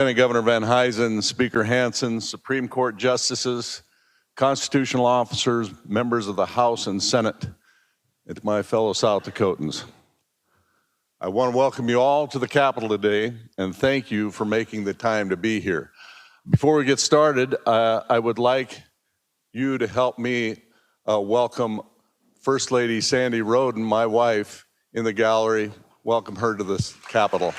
Lieutenant Governor Van Huysen, Speaker Hansen, Supreme Court Justices, constitutional officers, members of the House and Senate, and to my fellow South Dakotans. I want to welcome you all to the Capitol today and thank you for making the time to be here. Before we get started, I would like you to help me welcome First Lady Sandy Rhoden, my wife, in the gallery. Welcome her to this Capitol.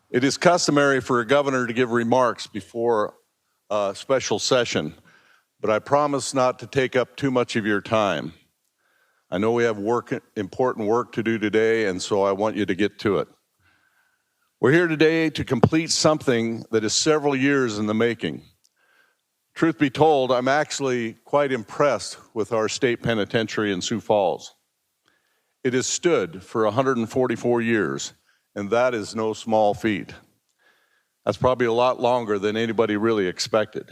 It is customary for a governor to give remarks before a special session, but I promise not to take up too much of your time. I know we have important work to do today, and so I want you to get to it. We're here today to complete something that is several years in the making. Truth be told, I'm actually quite impressed with our state penitentiary in Sioux Falls. It has stood for 144 years, and that is no small feat. That's probably a lot longer than anybody really expected.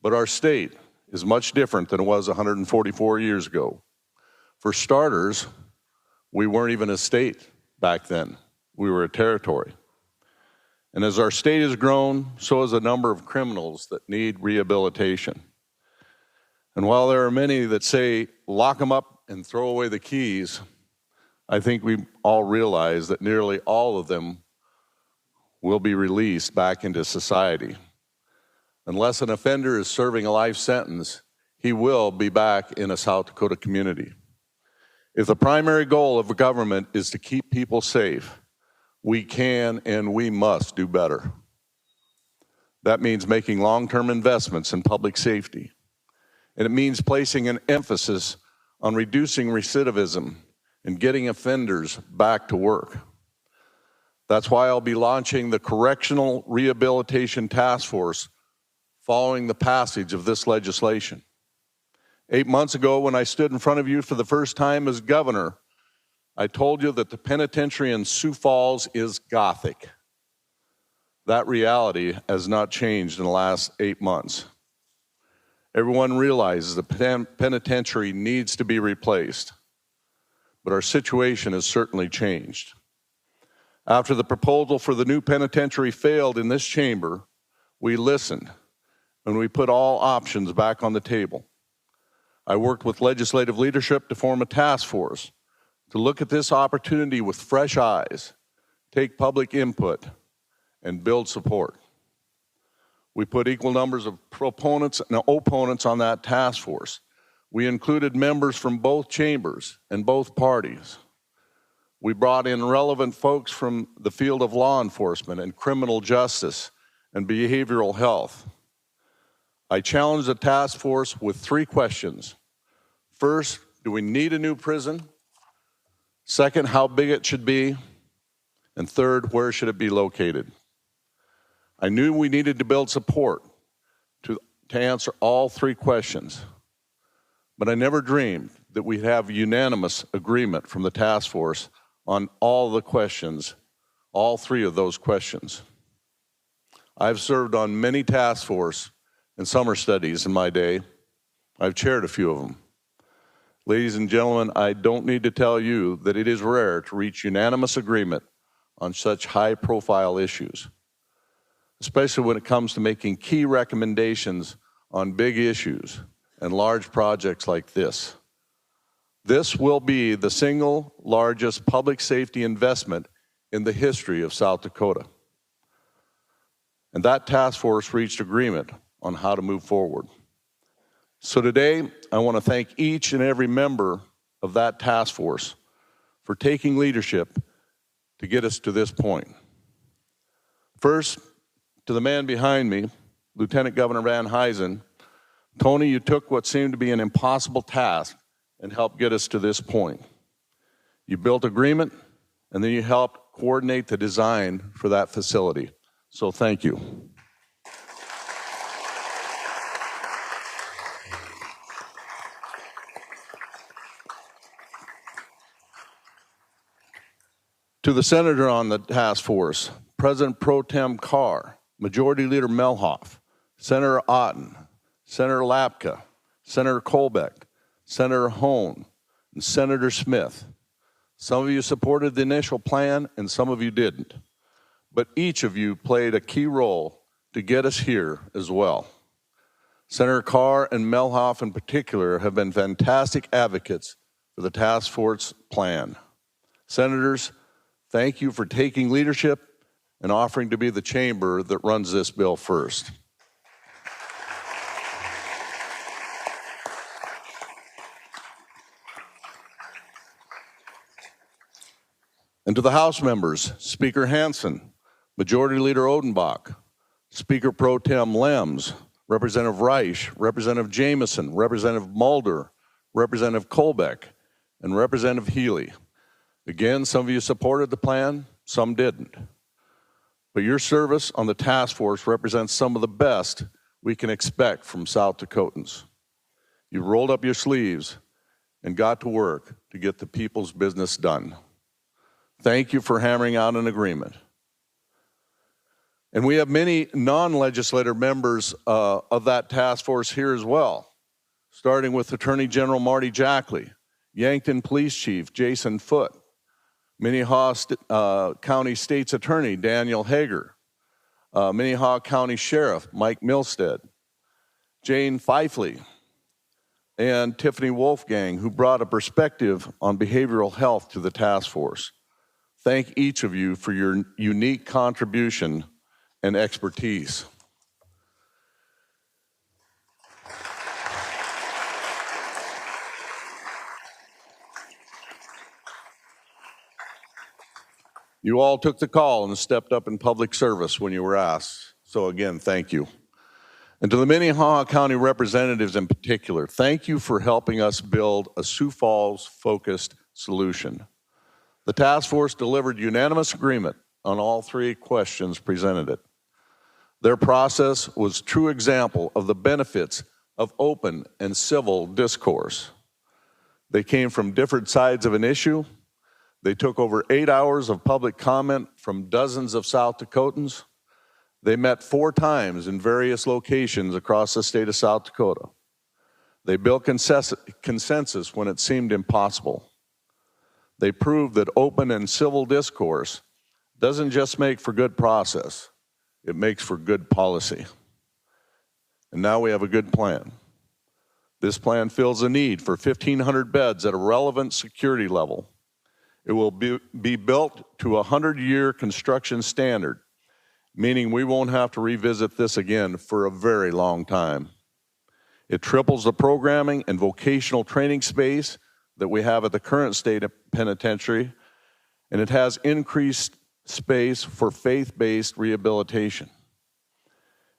But our state is much different than it was 144 years ago. For starters, we weren't even a state back then. We were a territory. And as our state has grown, so has the number of criminals that need rehabilitation. And while there are many that say, lock them up and throw away the keys, I think we all realize that nearly all of them will be released back into society. Unless an offender is serving a life sentence, he will be back in a South Dakota community. If the primary goal of government is to keep people safe, we can and we must do better. That means making long-term investments in public safety. And it means placing an emphasis on reducing recidivism and getting offenders back to work. That's why I'll be launching the Correctional Rehabilitation Task Force following the passage of this legislation. 8 months ago, when I stood in front of you for the first time as governor, I told you that the penitentiary in Sioux Falls is Gothic. That reality has not changed in the last 8 months. Everyone realizes the penitentiary needs to be replaced, but our situation has certainly changed. After the proposal for the new penitentiary failed in this chamber, we listened and we put all options back on the table. I worked with legislative leadership to form a task force to look at this opportunity with fresh eyes, take public input, and build support. We put equal numbers of proponents and opponents on that task force. We included members from both chambers and both parties. We brought in relevant folks from the field of law enforcement and criminal justice and behavioral health. I challenged the task force with 3 questions. First, do we need a new prison? Second, how big it should be? And third, where should it be located? I knew we needed to build support to answer all 3 questions, but I never dreamed that we'd have unanimous agreement from the task force on all the questions, all 3 of those questions. I've served on many task force and summer studies in my day. I've chaired a few of them. Ladies and gentlemen, I don't need to tell you that it is rare to reach unanimous agreement on such high-profile issues, especially when it comes to making key recommendations on big issues and large projects like this. This will be the single largest public safety investment in the history of South Dakota. And that task force reached agreement on how to move forward. So today, I want to thank each and every member of that task force for taking leadership to get us to this point. First, to the man behind me, Lieutenant Governor Van Huysen, Tony, you took what seemed to be an impossible task and helped get us to this point. You built agreement, and then you helped coordinate the design for that facility. So thank you. To the senator on the task force, President Pro Tem Carr, Majority Leader Melhoff, Senator Otten, Senator Lapka, Senator Colbeck, Senator Hone, and Senator Smith. Some of you supported the initial plan and some of you didn't, but each of you played a key role to get us here as well. Senator Carr and Melhoff in particular have been fantastic advocates for the task force plan. Senators, thank you for taking leadership and offering to be the chamber that runs this bill first. And to the House members, Speaker Hansen, Majority Leader Odenbach, Speaker Pro Tem Lems, Representative Reich, Representative Jameson, Representative Mulder, Representative Colbeck, and Representative Healy. Again, some of you supported the plan, some didn't. But your service on the task force represents some of the best we can expect from South Dakotans. You rolled up your sleeves and got to work to get the people's business done. Thank you for hammering out an agreement. And we have many non-legislative members of that task force here as well, starting with Attorney General Marty Jackley, Yankton Police Chief Jason Foote, Minnehaha County State's Attorney Daniel Hager, Minnehaha County Sheriff Mike Milstead, Jane Fifley, and Tiffany Wolfgang, who brought a perspective on behavioral health to the task force. Thank each of you for your unique contribution and expertise. You all took the call and stepped up in public service when you were asked. So again, thank you. And to the Minnehaha County representatives in particular, thank you for helping us build a Sioux Falls-focused solution. The task force delivered unanimous agreement on all three questions presented. Their process was a true example of the benefits of open and civil discourse. They came from different sides of an issue. They took over 8 hours of public comment from dozens of South Dakotans. They met 4 times in various locations across the state of South Dakota. They built consensus when it seemed impossible. They proved that open and civil discourse doesn't just make for good process, it makes for good policy. And now we have a good plan. This plan fills a need for 1,500 beds at a relevant security level. It will be built to a 100-year construction standard, meaning we won't have to revisit this again for a very long time. It triples the programming and vocational training space that we have at the current state penitentiary, and it has increased space for faith-based rehabilitation.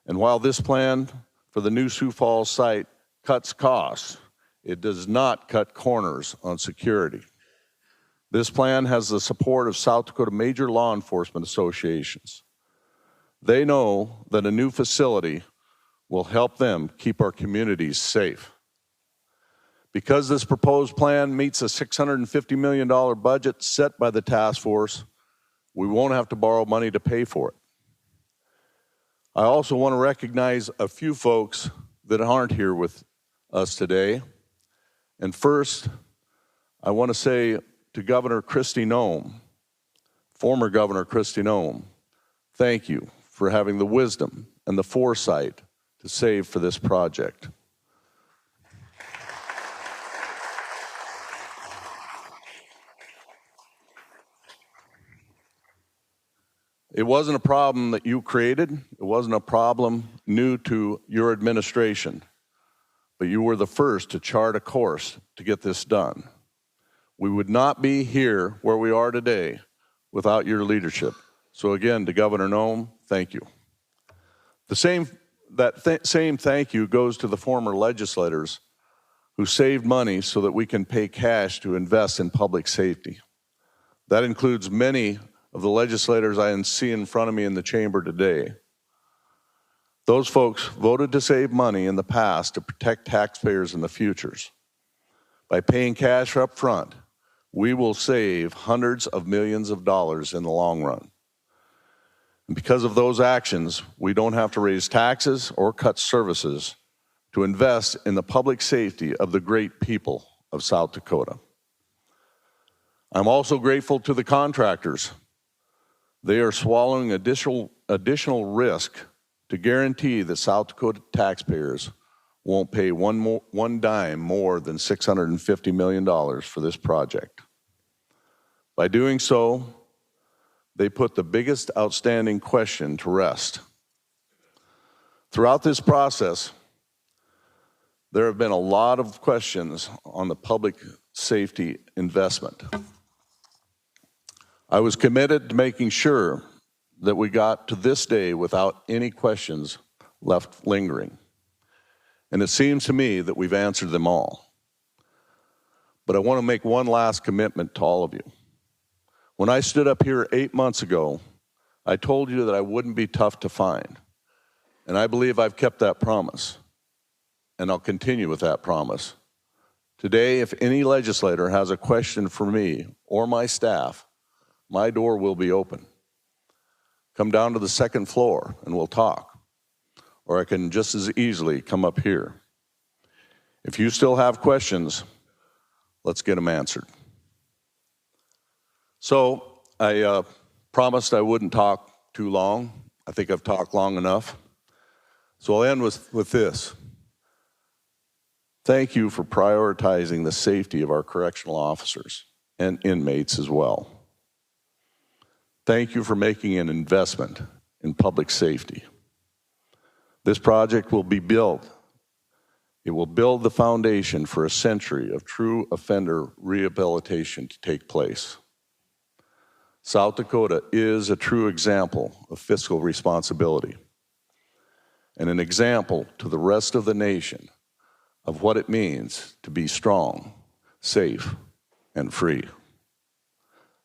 And while this plan for the new Sioux Falls site cuts costs, it does not cut corners on security. This plan has the support of South Dakota major law enforcement associations. They know that a new facility will help them keep our communities safe. Because this proposed plan meets a $650 million budget set by the task force, we won't have to borrow money to pay for it. I also want to recognize a few folks that aren't here with us today. And first, I want to say to Governor Kristi Noem, former Governor Kristi Noem, thank you for having the wisdom and the foresight to save for this project. It wasn't a problem that you created. It wasn't a problem new to your administration. But you were the first to chart a course to get this done. We would not be here where we are today without your leadership. So again, to Governor Noem, thank you. The same thank you goes to the former legislators who saved money so that we can pay cash to invest in public safety. That includes many of the legislators I see in front of me in the chamber today. Those folks voted to save money in the past to protect taxpayers in the futures. By paying cash up front, we will save hundreds of millions of dollars in the long run. And because of those actions, we don't have to raise taxes or cut services to invest in the public safety of the great people of South Dakota. I'm also grateful to the contractors. They are swallowing additional risk to guarantee that South Dakota taxpayers won't pay one dime more than $650 million for this project. By doing so, they put the biggest outstanding question to rest. Throughout this process, there have been a lot of questions on the public safety investment. I was committed to making sure that we got to this day without any questions left lingering. And it seems to me that we've answered them all. But I want to make one last commitment to all of you. When I stood up here 8 months ago, I told you that I wouldn't be tough to find. And I believe I've kept that promise. And I'll continue with that promise. Today, if any legislator has a question for me or my staff, my door will be open. Come down to the second floor and we'll talk. Or I can just as easily come up here. If you still have questions, let's get them answered. So I promised I wouldn't talk too long. I think I've talked long enough. So I'll end with this. Thank you for prioritizing the safety of our correctional officers and inmates as well. Thank you for making an investment in public safety. This project will be built. It will build the foundation for a century of true offender rehabilitation to take place. South Dakota is a true example of fiscal responsibility and an example to the rest of the nation of what it means to be strong, safe, and free.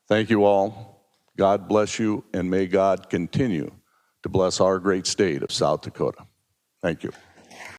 Thank you all. God bless you, and may God continue to bless our great state of South Dakota. Thank you.